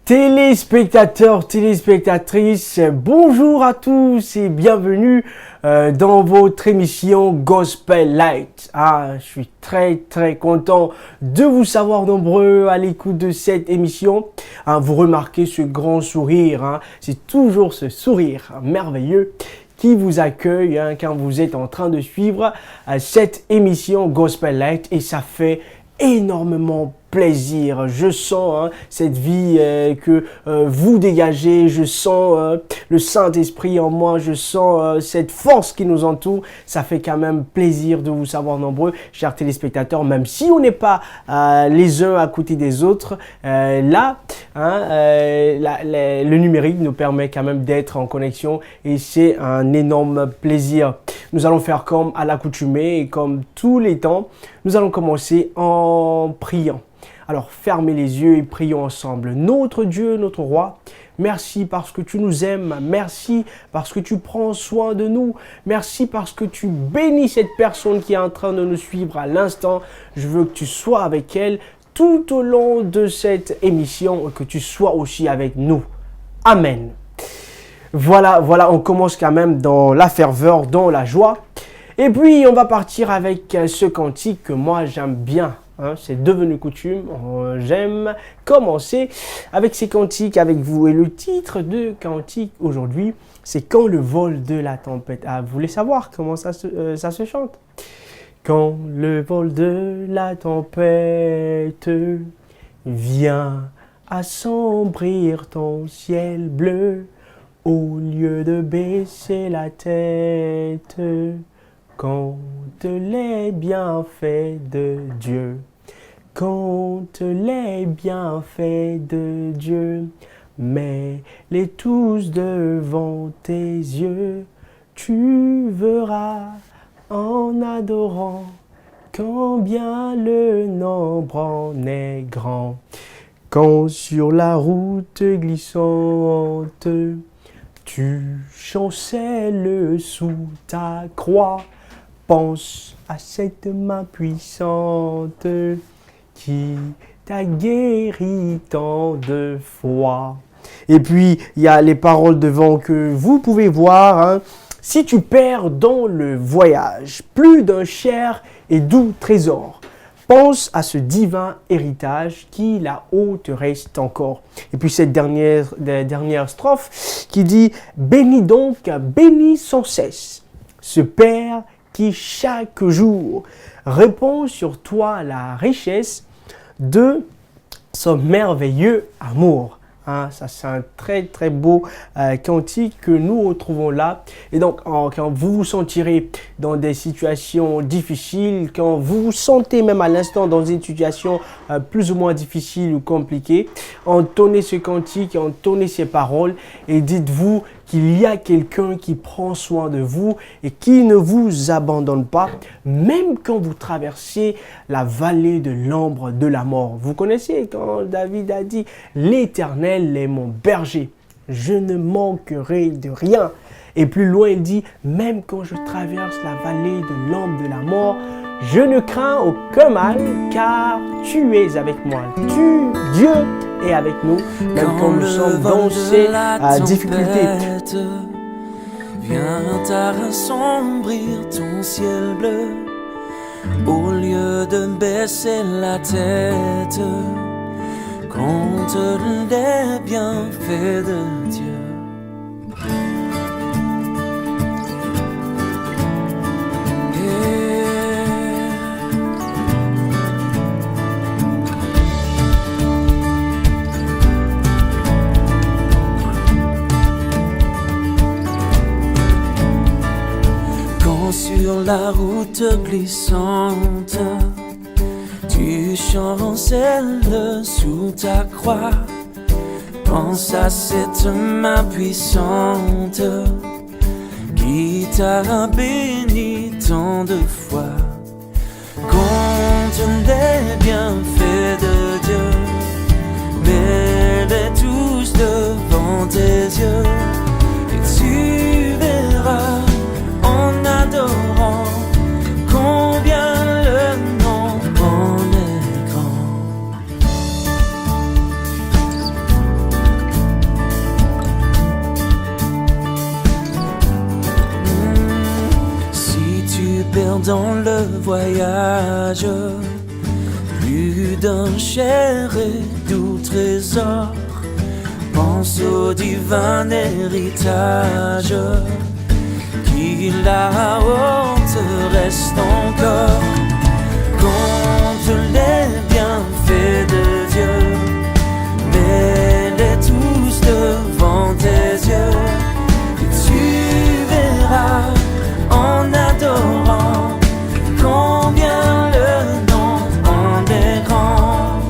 Téléspectateurs, téléspectatrices, bonjour à tous et bienvenue dans votre émission Gospel Light. Je suis très content de vous savoir nombreux à l'écoute de cette émission. Vous remarquez ce grand sourire, c'est toujours ce sourire merveilleux qui vous accueille quand vous êtes en train de suivre cette émission Gospel Light et ça fait énormément plaisir. Je sens cette vie que vous dégagez, je sens le Saint-Esprit en moi, je sens cette force qui nous entoure. Ça fait quand même plaisir de vous savoir nombreux, chers téléspectateurs, même si on n'est pas les uns à côté des autres. Le numérique nous permet quand même d'être en connexion et c'est un énorme plaisir. Nous allons faire comme à l'accoutumée et comme tous les temps, nous allons commencer en priant. Alors, fermez les yeux et prions ensemble. Notre Dieu, notre Roi, merci parce que tu nous aimes. Merci parce que tu prends soin de nous. Merci parce que tu bénis cette personne qui est en train de nous suivre à l'instant. Je veux que tu sois avec elle tout au long de cette émission et que tu sois aussi avec nous. Amen. Voilà, on commence quand même dans la ferveur, dans la joie. Et puis, on va partir avec ce cantique que moi, j'aime bien. C'est devenu coutume. J'aime commencer avec ces cantiques avec vous. Et le titre de cantique aujourd'hui, c'est « Quand le vol de la tempête ». Vous voulez savoir comment ça se chante? Quand le vol de la tempête vient assombrir ton ciel bleu, au lieu de baisser la tête, compte les bienfaits de Dieu. Compte les bienfaits de Dieu. Mets-les tous devant tes yeux. Tu verras en adorant combien le nombre en est grand. Quand sur la route glissante, tu chancelles sous ta croix, pense à cette main puissante qui t'a guéri tant de fois. Et puis, il y a les paroles devant que vous pouvez voir. Si tu perds dans le voyage plus d'un cher et doux trésor, pense à ce divin héritage qui là-haut te reste encore. Et puis cette dernière strophe qui dit « Bénis donc, bénis sans cesse ce Père qui chaque jour répand sur toi la richesse de son merveilleux amour. » Ça, c'est un très beau cantique que nous retrouvons là. Et donc, quand vous vous sentirez dans des situations difficiles, quand vous vous sentez même à l'instant dans une situation plus ou moins difficile ou compliquée, entonnez ce cantique, entonnez ces paroles et dites-vous qu'il y a quelqu'un qui prend soin de vous et qui ne vous abandonne pas, même quand vous traversez la vallée de l'ombre de la mort. Vous connaissez quand David a dit « L'Éternel est mon berger, je ne manquerai de rien ». Et plus loin, il dit « Même quand je traverse la vallée de l'ombre de la mort, je ne crains aucun mal, car tu es avec moi. Dieu est avec nous, même quand nous sommes dans ces difficultés. Viens assombrir ton ciel bleu, au lieu de baisser la tête, compte les bienfaits de Dieu. Sur la route glissante, tu chancelles sous ta croix. Pense à cette main puissante qui t'a béni tant de fois. Compte les bienfaits de Dieu, mets-les tous devant tes yeux, et tu verras en adorant combien le nombre en est grand. perds dans le voyage. Plus d'un cher et doux trésor. Pense au divin héritage qui là-haut te reste encore. Compte les bienfaits de Dieu, mets-les tous devant tes yeux, et tu verras en adorant combien le nom en est grand.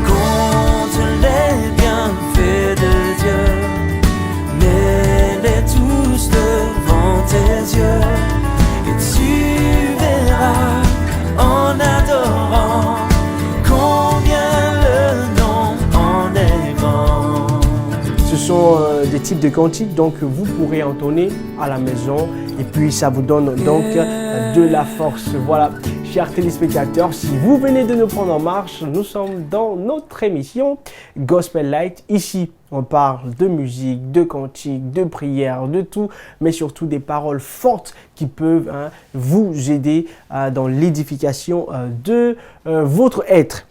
Compte les bienfaits de Dieu, mets-les tous devant tes yeux, et tu verras en adorant combien le nom en est grand. Ce sont des types de cantiques donc que vous pourrez entonner à la maison et puis ça vous donne donc de la force. Voilà, chers téléspectateurs, si vous venez de nous prendre en marche, nous sommes dans notre émission Gospel Light. Ici, on parle de musique, de cantiques, de prières, de tout, mais surtout des paroles fortes qui peuvent vous aider dans l'édification de votre être.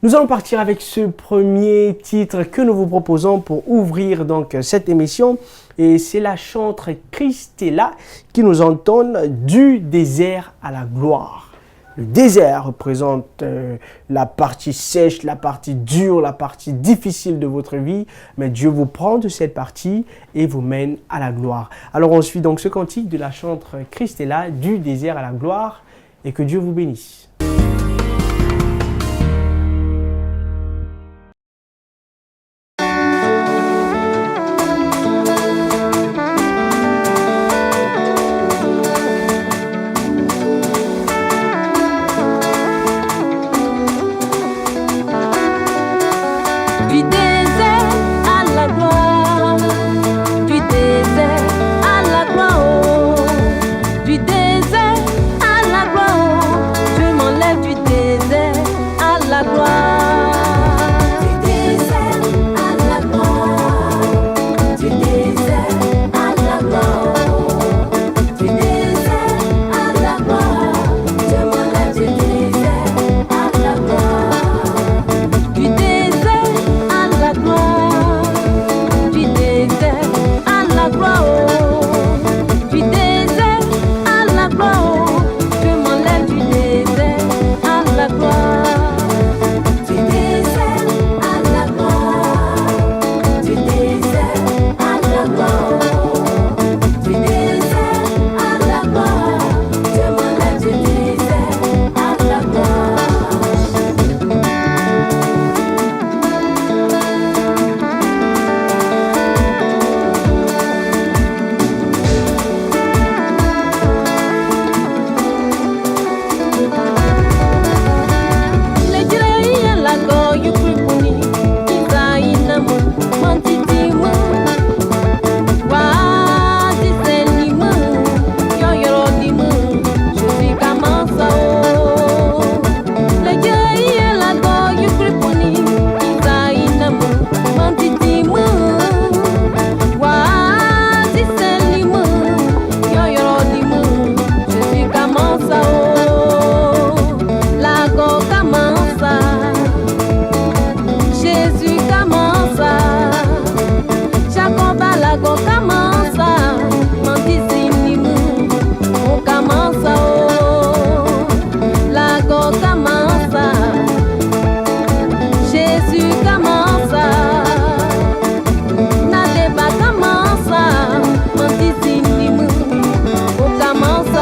Nous allons partir avec ce premier titre que nous vous proposons pour ouvrir donc cette émission. Et c'est la chanteuse Christella qui nous entonne du désert à la gloire. Le désert représente la partie sèche, la partie dure, la partie difficile de votre vie. Mais Dieu vous prend de cette partie et vous mène à la gloire. Alors on suit donc ce cantique de la chanteuse Christella du désert à la gloire et que Dieu vous bénisse. Du désert à la gloire, du désert à la gloire, oh. Du désert à la gloire, oh. Je m'enlève du désert à la gloire. Du désert à la gloire, du désert à la gloire, oh. Du désert à la gloire, je m'enlève du désert à la gloire. Du désert à la gloire, du désert à la gloire, oh. Du désert à la gloire, oh. Je m'enlève du désert à la gloire. Du désert à la gloire, du désert à la gloire, oh. Du désert à la gloire, je m'enlève du désert à la gloire. Jésus commence, Jacob à la go commence, Mantizinimou, on commence, la go commence, Jésus commence, Nadeba commence, Mantizinimou, on commence,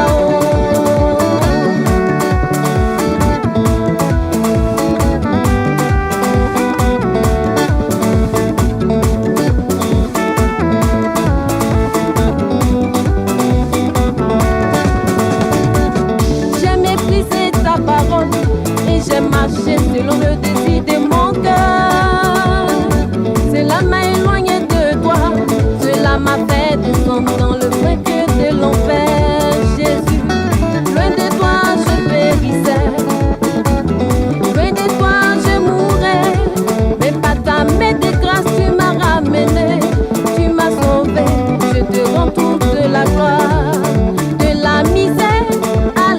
j'ai méprisé ta parole et j'ai marché selon le désir de mon cœur. Cela m'a éloigné de toi, cela m'a fait descendre dans le feu que de l'enfer. Jésus, loin de toi je périssais, loin de toi je mourrais, mais par ta main de grâce tu m'as ramené, tu m'as sauvé, je te rends toute la gloire. De la misère à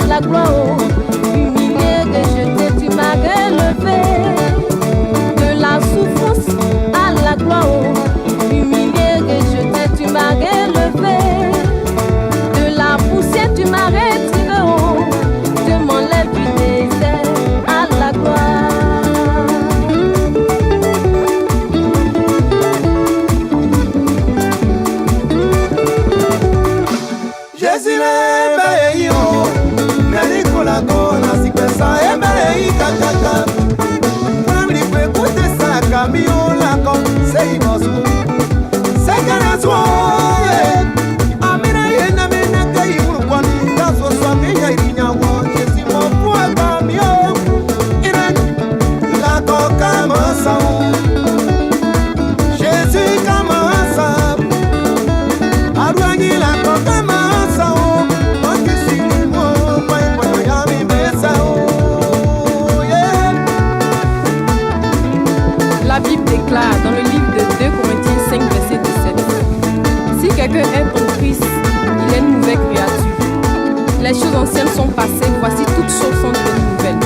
anciennes sont passées, voici toutes choses sont devenues nouvelles.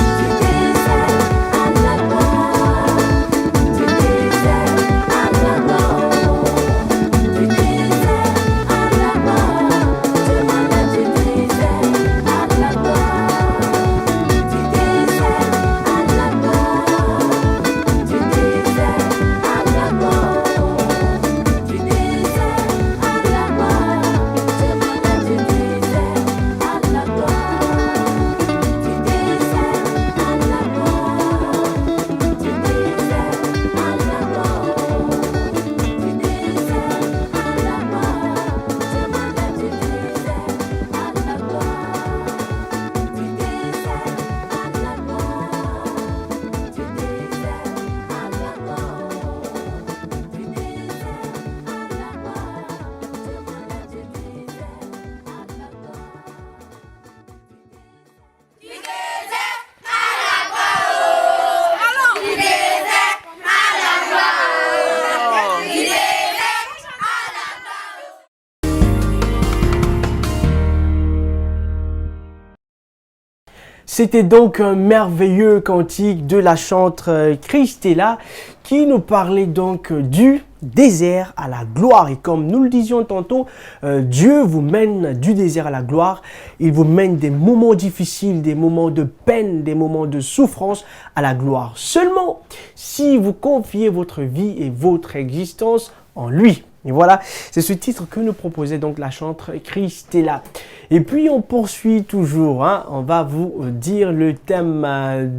C'était donc un merveilleux cantique de la chantre Christella qui nous parlait donc du désert à la gloire. Et comme nous le disions tantôt, Dieu vous mène du désert à la gloire. Il vous mène des moments difficiles, des moments de peine, des moments de souffrance à la gloire. Seulement si vous confiez votre vie et votre existence en lui. Et voilà, c'est ce titre que nous proposait donc la chantre Christella. Et puis on poursuit toujours, on va vous dire le thème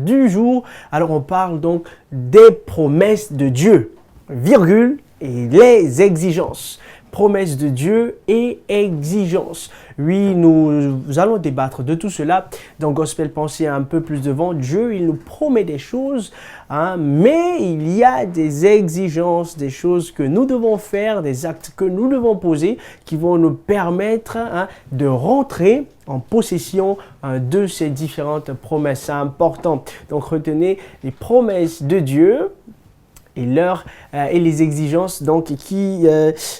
du jour. Alors on parle donc des promesses de Dieu, virgule, et les exigences. Promesses de Dieu et exigences. Oui, nous allons débattre de tout cela dans Gospel Pensée un peu plus devant. Dieu, il nous promet des choses, mais il y a des exigences, des choses que nous devons faire, des actes que nous devons poser qui vont nous permettre de rentrer en possession de ces différentes promesses. C'est important. Donc retenez les promesses de Dieu et les exigences donc qui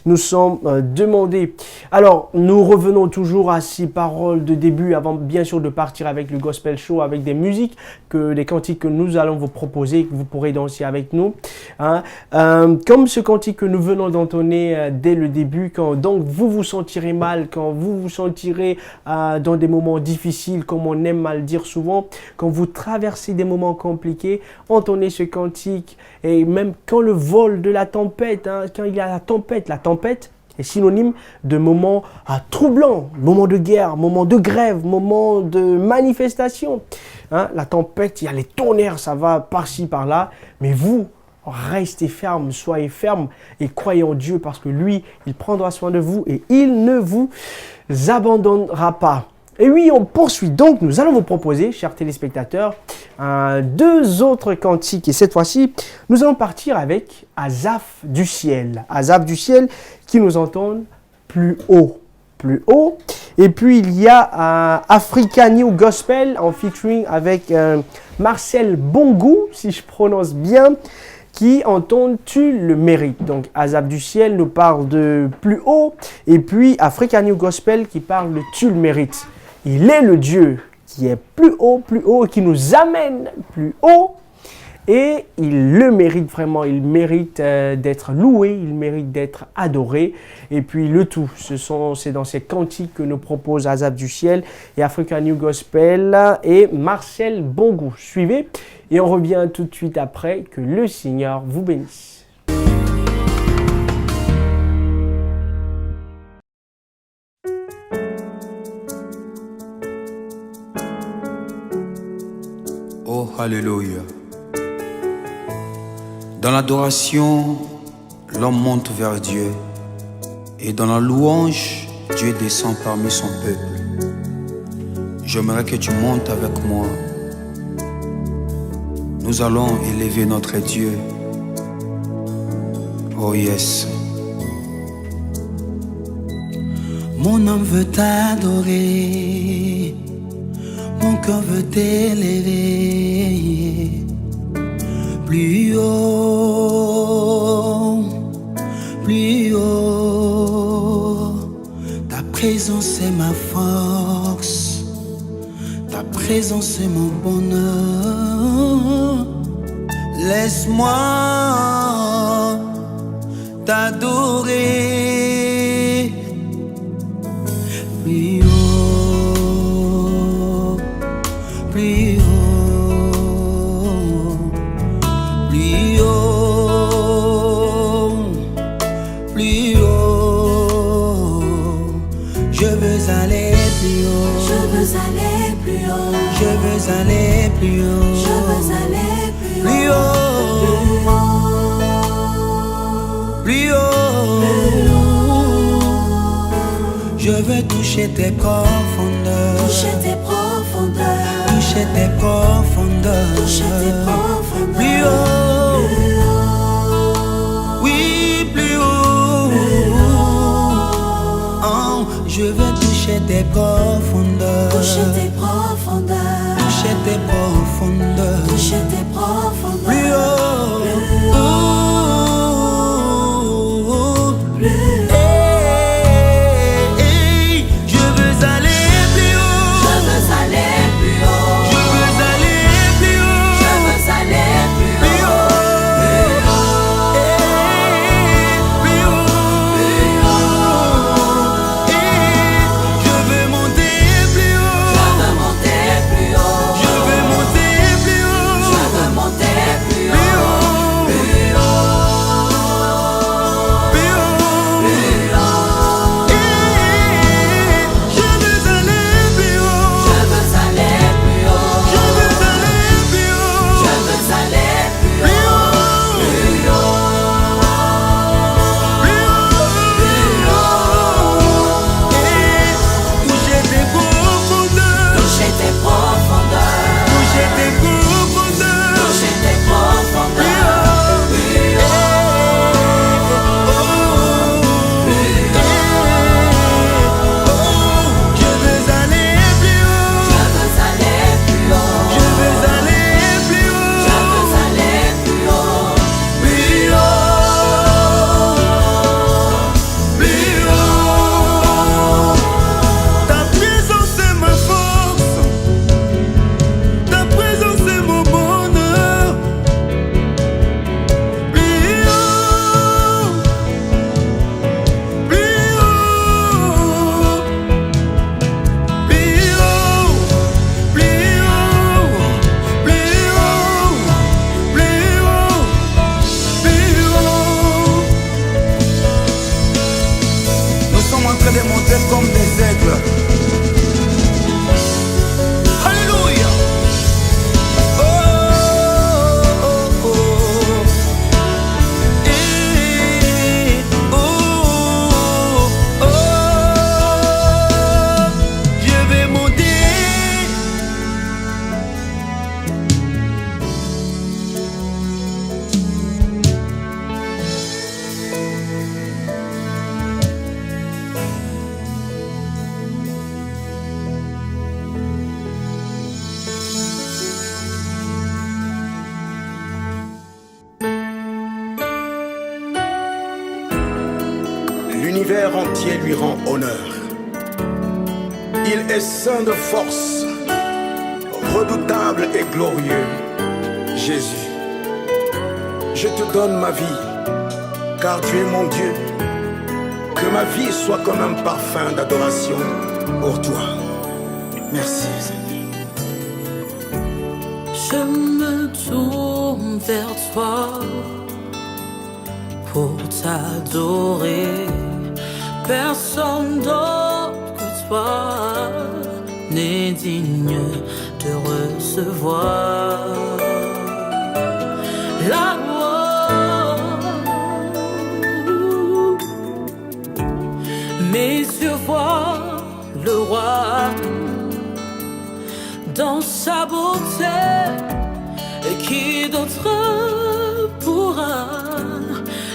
nous sont demandées. Alors, nous revenons toujours à ces paroles de début avant bien sûr de partir avec le Gospel Show, avec des musiques, des cantiques que nous allons vous proposer, que vous pourrez danser avec nous. Comme ce cantique que nous venons d'entonner dès le début, quand donc vous vous sentirez mal, quand vous vous sentirez dans des moments difficiles, comme on aime à le dire souvent, quand vous traversez des moments compliqués, entonnez ce cantique. Et même quand le vol de la tempête, quand il y a la tempête est synonyme de moments troublants, moments de guerre, moments de grève, moments de manifestation. La tempête, il y a les tonnerres, ça va par-ci, par-là, mais vous, restez ferme, soyez ferme et croyez en Dieu parce que lui, il prendra soin de vous et il ne vous abandonnera pas. Et oui, on poursuit donc, nous allons vous proposer, chers téléspectateurs, deux autres cantiques. Et cette fois-ci, nous allons partir avec Asaph du ciel. Asaph du ciel qui nous entendent plus haut. Plus haut. Et puis il y a Africa New Gospel en featuring avec Marcel Bongo, si je prononce bien, qui entendent Tu le mérites. Donc Asaph du ciel nous parle de plus haut. Et puis Africa New Gospel qui parle de Tu le mérites. Il est le Dieu qui est plus haut, qui nous amène plus haut. Et il le mérite vraiment, il mérite d'être loué, il mérite d'être adoré. Et puis le tout, c'est dans ces cantiques que nous propose Asaph du ciel et Africa New Gospel et Marcel Bongo. Suivez et on revient tout de suite après. Que le Seigneur vous bénisse. Oh, Alléluia. Dans l'adoration, l'homme monte vers Dieu. Et dans la louange, Dieu descend parmi son peuple. J'aimerais que tu montes avec moi. Nous allons élever notre Dieu. Oh yes. Mon âme veut t'adorer. Mon cœur veut t'élever plus haut, plus haut. Ta présence est ma force, Ta présence est mon bonheur. Laisse-moi t'adorer. Plus haut, plus haut, plus haut, plus haut. Je veux aller plus haut. Je veux aller plus haut. Je veux aller plus haut. Je veux aller plus haut. Plus haut. Plus haut. Je veux toucher tes profondeurs. Toucher tes profondeurs. Toucher tes profondeurs. Toucher tes profondeurs. Plus haut. Oui, plus haut. Oh, je veux toucher tes profondeurs. Toucher tes profondeurs. Toucher tes profondeurs. Toucher tes profondeurs. Plus haut. Comme des aigles. Alléluia. Oh, oh, oh. Oh, oh. Je vais monter. L'univers entier lui rend honneur. Il est saint de force, redoutable et glorieux. Jésus, je te donne ma vie, car tu es mon Dieu. Que ma vie soit comme un parfum d'adoration pour toi. Merci, Seigneur. Je me tourne vers toi pour t'adorer. Personne d'autre que toi n'est digne de recevoir la gloire. Mes yeux voient le roi dans sa beauté, et qui d'autre pourra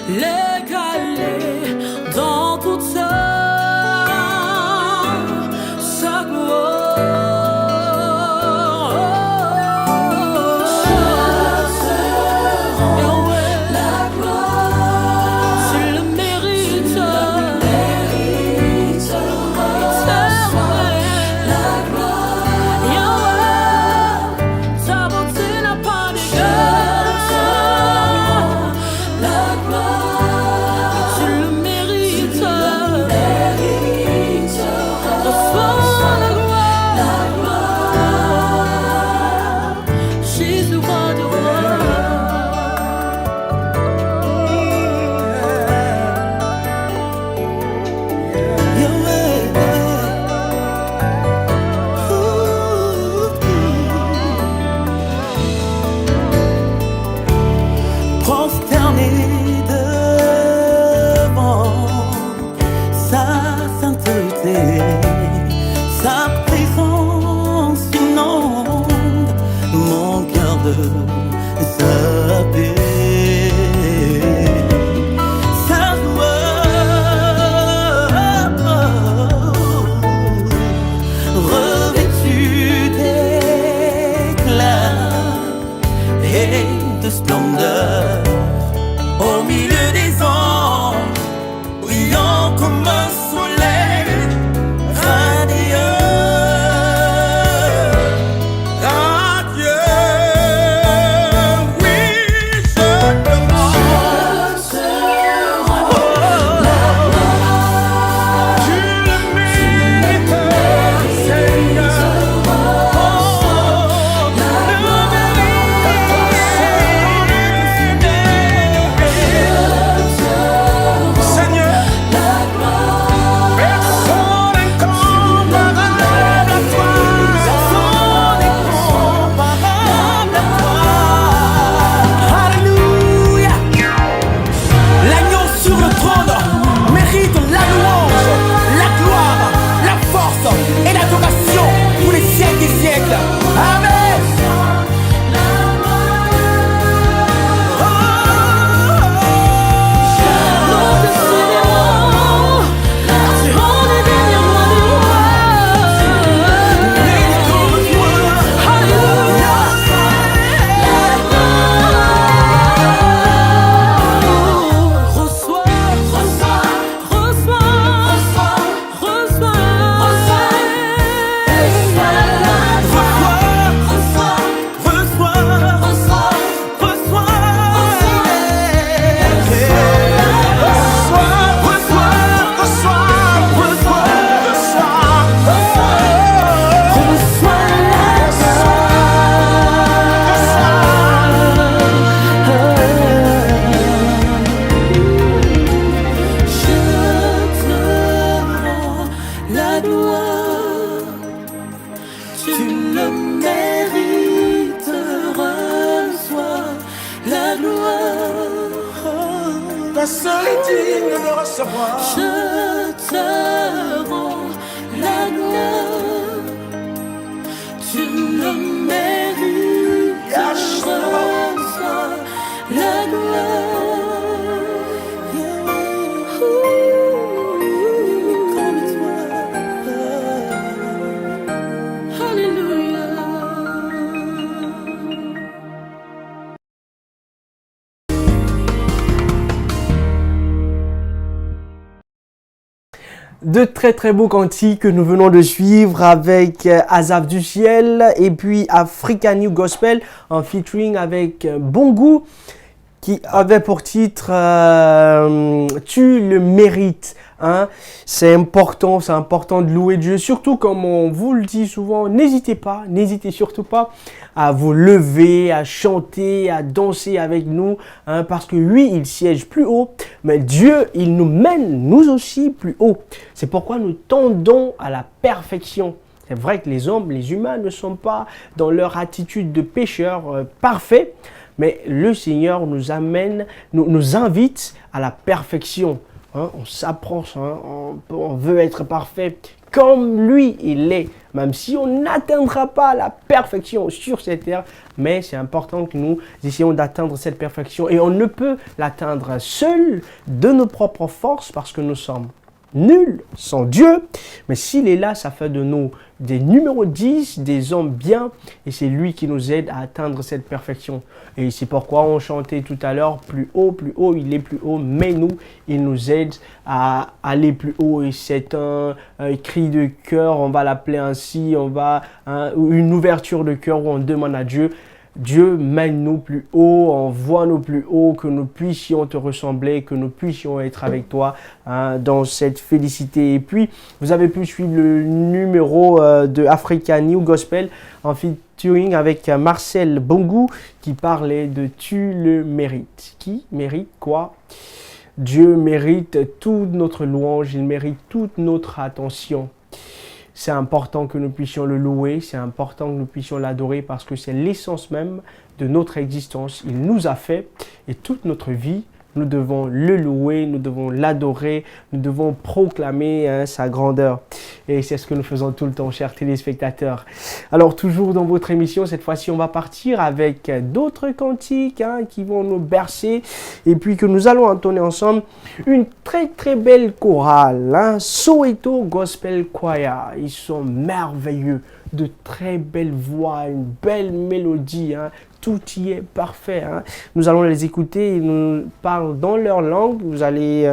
l'égaler dans toute sa gloire. Yahweh, le mérites, reçois la gloire. Toi seul est digne de recevoir. Je te rends la gloire. Tu le mérites, reçois la gloire. De très très beaux cantiques que nous venons de suivre avec Asaph du Ciel et puis Africa New Gospel en featuring avec Bongo qui avait pour titre Tu le mérites. Hein? C'est important de louer Dieu, surtout comme on vous le dit souvent, n'hésitez surtout pas à vous lever, à chanter, à danser avec nous, hein, parce que lui, il siège plus haut, mais Dieu, il nous mène, nous aussi, plus haut. C'est pourquoi nous tendons à la perfection. C'est vrai que les hommes, les humains ne sont pas dans leur attitude de pécheurs parfaits, mais le Seigneur nous amène, nous invite à la perfection. Hein, on s'approche, hein, on veut être parfait comme lui il est, même si on n'atteindra pas la perfection sur cette terre, mais c'est important que nous essayons d'atteindre cette perfection et on ne peut l'atteindre seul de nos propres forces parce que nous sommes nuls sans Dieu, mais s'il est là, ça fait de nous des numéros 10, des hommes bien, et c'est lui qui nous aide à atteindre cette perfection. Et c'est pourquoi on chantait tout à l'heure, plus haut, il est plus haut, mais nous, il nous aide à aller plus haut, et c'est un cri de cœur, on va l'appeler ainsi, une ouverture de cœur où on demande à Dieu, Dieu mène-nous plus haut, envoie-nous plus haut, que nous puissions te ressembler, que nous puissions être avec toi hein, dans cette félicité. Et puis, vous avez pu suivre le numéro de Africa New Gospel en featuring avec Marcel Bongo qui parlait de « Tu le mérites ». Qui mérite quoi? Dieu mérite toute notre louange, il mérite toute notre attention. C'est important que nous puissions le louer, c'est important que nous puissions l'adorer parce que c'est l'essence même de notre existence. Il nous a fait et toute notre vie, nous devons le louer, nous devons l'adorer, nous devons proclamer hein, sa grandeur. Et c'est ce que nous faisons tout le temps, chers téléspectateurs. Alors, toujours dans votre émission, cette fois-ci, on va partir avec d'autres cantiques hein, qui vont nous bercer et puis que nous allons entonner ensemble une très très belle chorale, hein, Soweto Gospel Choir. Ils sont merveilleux, de très belles voix, une belle mélodie, hein. Tout y est parfait. Hein. Nous allons les écouter, ils nous parlent dans leur langue, vous allez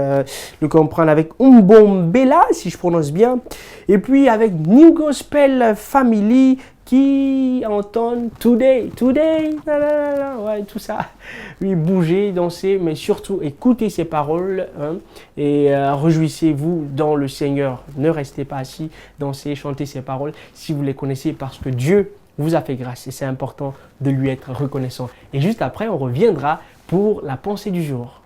le comprendre avec Umbombela, si je prononce bien, et puis avec New Gospel Family qui entendent Today, la, la, la, ouais, tout ça. Oui, bouger, danser, mais surtout écoutez ces paroles hein, et réjouissez-vous dans le Seigneur. Ne restez pas assis, dansez, chantez ces paroles si vous les connaissez parce que Dieu vous a fait grâce et c'est important de lui être reconnaissant. Et juste après, on reviendra pour la pensée du jour.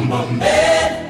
Bombela,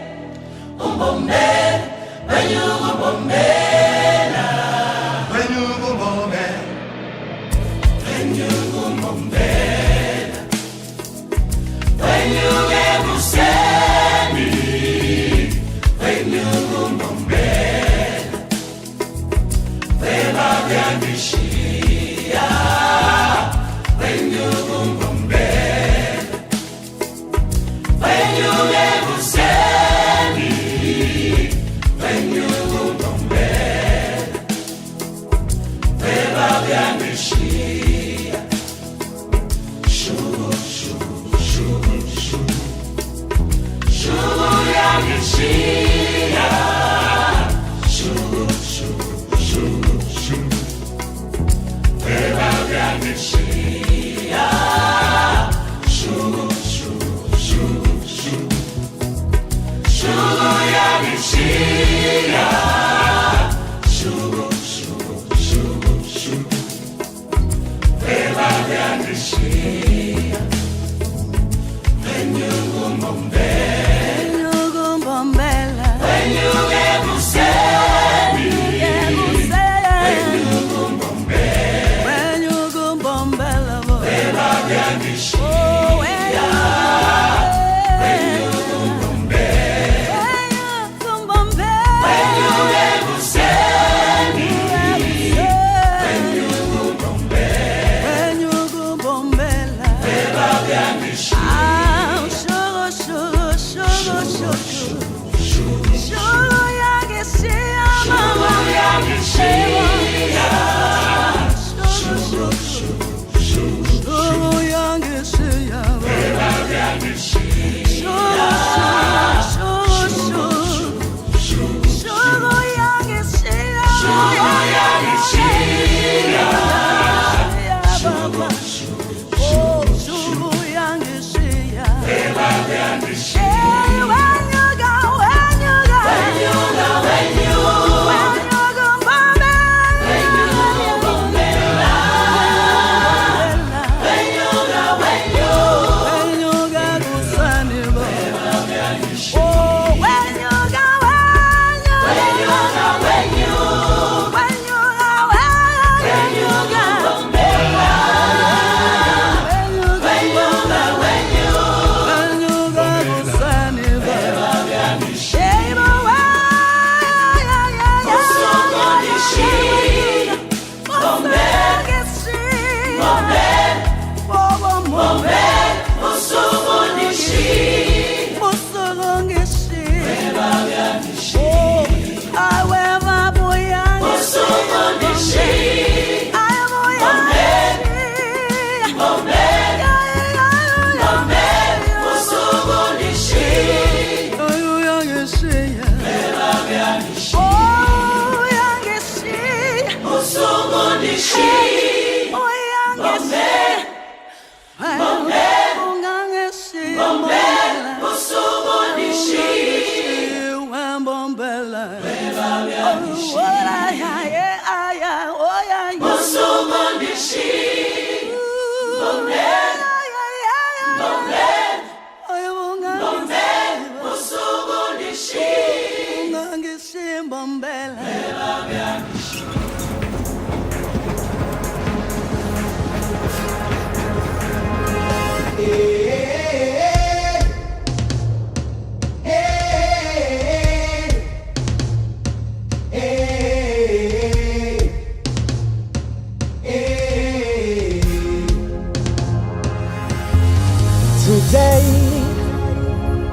Today,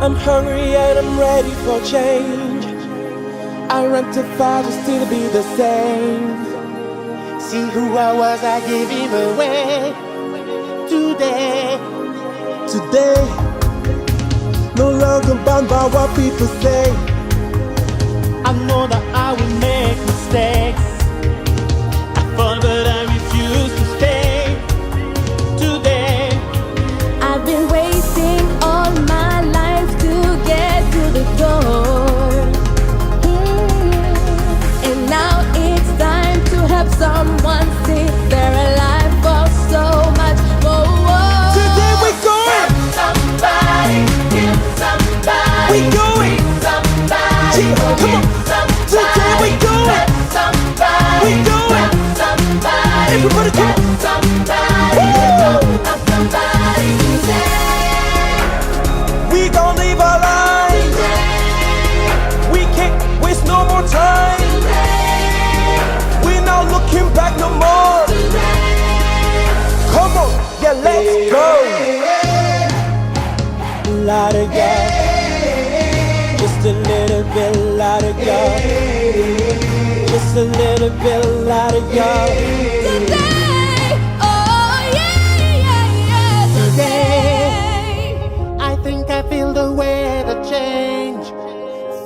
I'm hungry and I'm ready for change. I ran too far to still be the same. See who I was, I gave him away. Today, no longer bound by what people say. I know that I will make mistakes. I fall but I refuse to stay. Today, I've been waiting all my life to get to the door. And now it's time to help someone see they're alive for so much more. today we're going. Somebody, give somebody, We going. somebody, Yeah, come on. Today we going. somebody, We going. somebody, Everybody come on. somebody, somebody today. We gon' live our lives. We can't waste no more time. We're not looking back no more. Come on, yeah, let's go. Louder, yeah. Just a little bit louder, yeah. Just a little bit louder, yeah. Today, oh yeah, yeah, yeah. Today, I think I feel the weather change.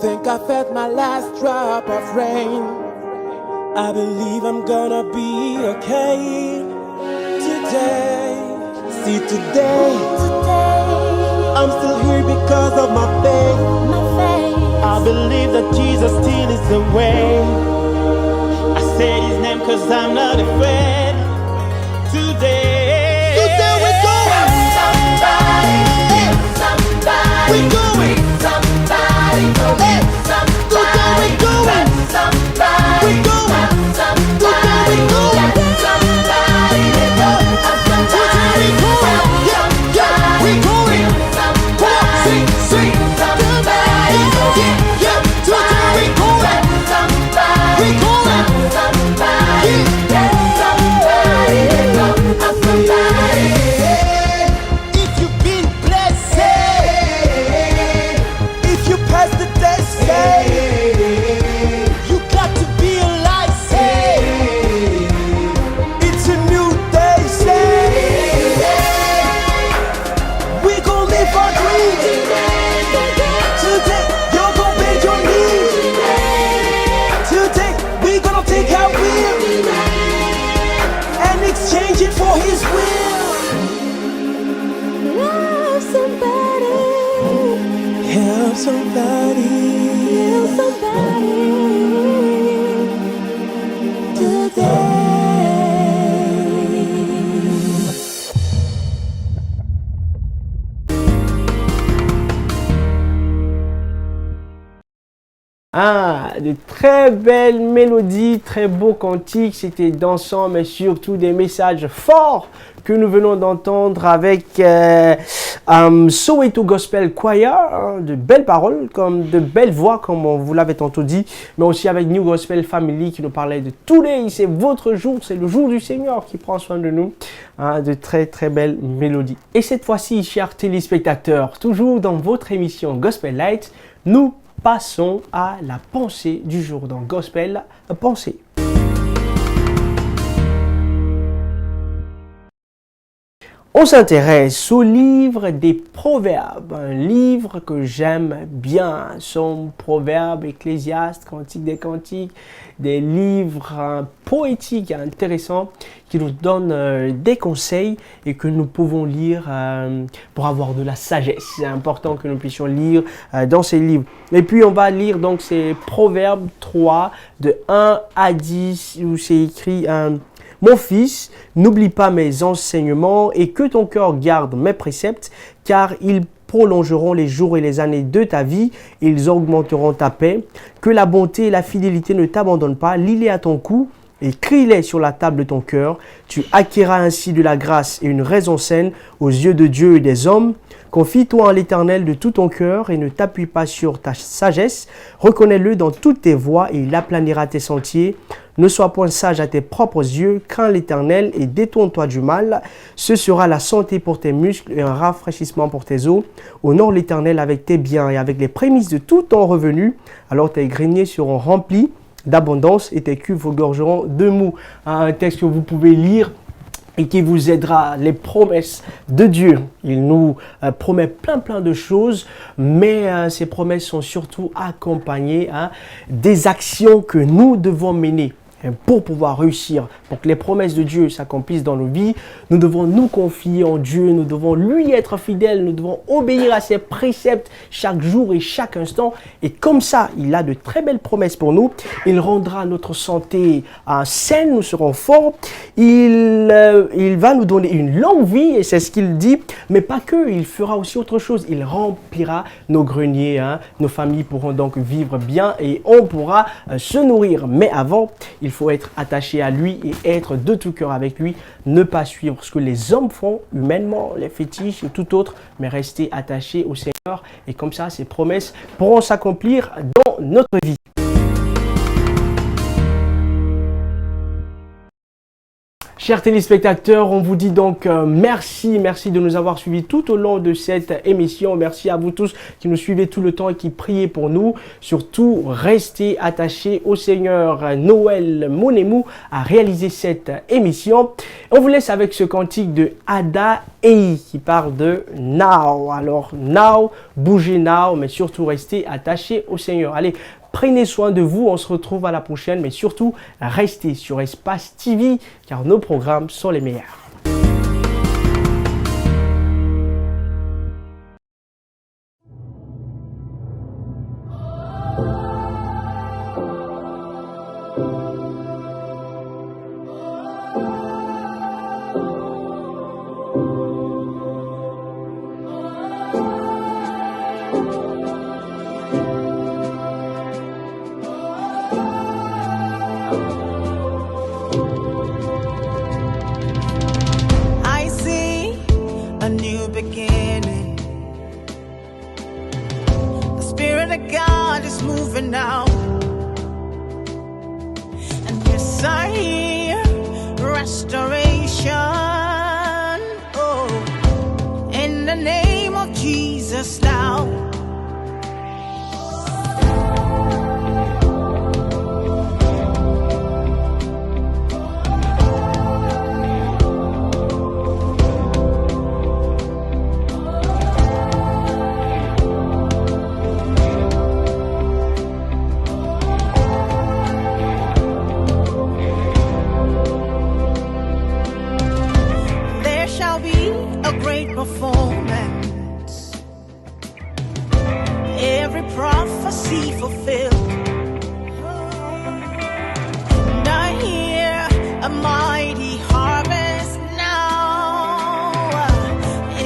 Think I felt my last drop of rain. I believe I'm gonna be okay today. See today, I'm still here because of my faith. I believe that Jesus still is the way. I said his name cause I'm not afraid. Today somebody. Ah, de très belles mélodies, très beaux cantiques, c'était dansant, mais surtout des messages forts que nous venons d'entendre avec Soweto Gospel Choir, hein, de belles paroles, comme de belles voix, comme on vous l'avait tantôt dit, mais aussi avec New Gospel Family qui nous parlait de Today, c'est votre jour, c'est le jour du Seigneur qui prend soin de nous, hein, de très très belles mélodies. Et cette fois-ci, chers téléspectateurs, toujours dans votre émission Gospel Light, nous passons à la pensée du jour dans Gospel Pensée. On s'intéresse au livre des Proverbes, un livre que j'aime bien. Somme, Proverbes, Ecclésiaste, Cantique des Cantiques, des livres poétiques intéressants qui nous donnent des conseils et que nous pouvons lire pour avoir de la sagesse. C'est important que nous puissions lire dans ces livres. Et puis on va lire donc ces Proverbes 3 de 1 à 10 où c'est écrit mon fils, n'oublie pas mes enseignements et que ton cœur garde mes préceptes, car ils prolongeront les jours et les années de ta vie, et ils augmenteront ta paix. Que la bonté et la fidélité ne t'abandonnent pas, lis-les à ton cou et crie-les sur la table de ton cœur. Tu acquerras ainsi de la grâce et une raison saine aux yeux de Dieu et des hommes. Confie-toi en l'Éternel de tout ton cœur et ne t'appuie pas sur ta sagesse. Reconnais-le dans toutes tes voies et il aplanira tes sentiers. Ne sois point sage à tes propres yeux, crains l'Éternel et détourne-toi du mal. Ce sera la santé pour tes muscles et un rafraîchissement pour tes os. Honore l'Éternel avec tes biens et avec les prémices de tout ton revenu. Alors tes greniers seront remplis d'abondance et tes cuves regorgeront de mou. Un texte que vous pouvez lire et qui vous aidera, les promesses de Dieu. Il nous promet plein de choses, mais ces promesses sont surtout accompagnées des actions que nous devons mener. Et pour pouvoir réussir, pour que les promesses de Dieu s'accomplissent dans nos vies, nous devons nous confier en Dieu, nous devons lui être fidèles, nous devons obéir à ses préceptes chaque jour et chaque instant. Et comme ça, il a de très belles promesses pour nous. Il rendra notre santé saine, nous serons forts. Il va nous donner une longue vie, et c'est ce qu'il dit. Mais pas que, il fera aussi autre chose. Il remplira nos greniers, nos familles pourront donc vivre bien et on pourra se nourrir. Mais avant, il faut être attaché à lui et être de tout cœur avec lui. Ne pas suivre ce que les hommes font humainement, les fétiches et tout autre, mais rester attaché au Seigneur. Et comme ça, ses promesses pourront s'accomplir dans notre vie. Chers téléspectateurs, on vous dit donc merci de nous avoir suivis tout au long de cette émission. Merci à vous tous qui nous suivez tout le temps et qui priez pour nous. Surtout, restez attachés au Seigneur. Noël Monemou a réalisé cette émission. On vous laisse avec ce cantique de Ada Ei qui parle de Now. Alors, Now, bougez Now, mais surtout restez attachés au Seigneur. Allez, prenez soin de vous, on se retrouve à la prochaine, mais surtout, restez sur Espace TV, car nos programmes sont les meilleurs. Now, and yes, I hear restoration. Oh, in the name of Jesus now. Performance. Every prophecy fulfilled. And I hear a mighty harvest now,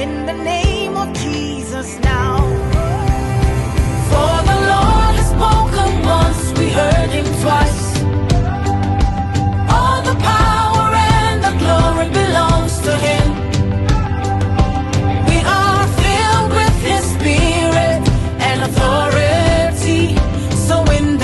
in the name of Jesus now. For the Lord has spoken once, we heard him twice. All the power and the glory belongs to him. We are filled with his spirit and authority. So in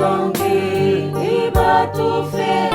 Zongi, il va tout faire.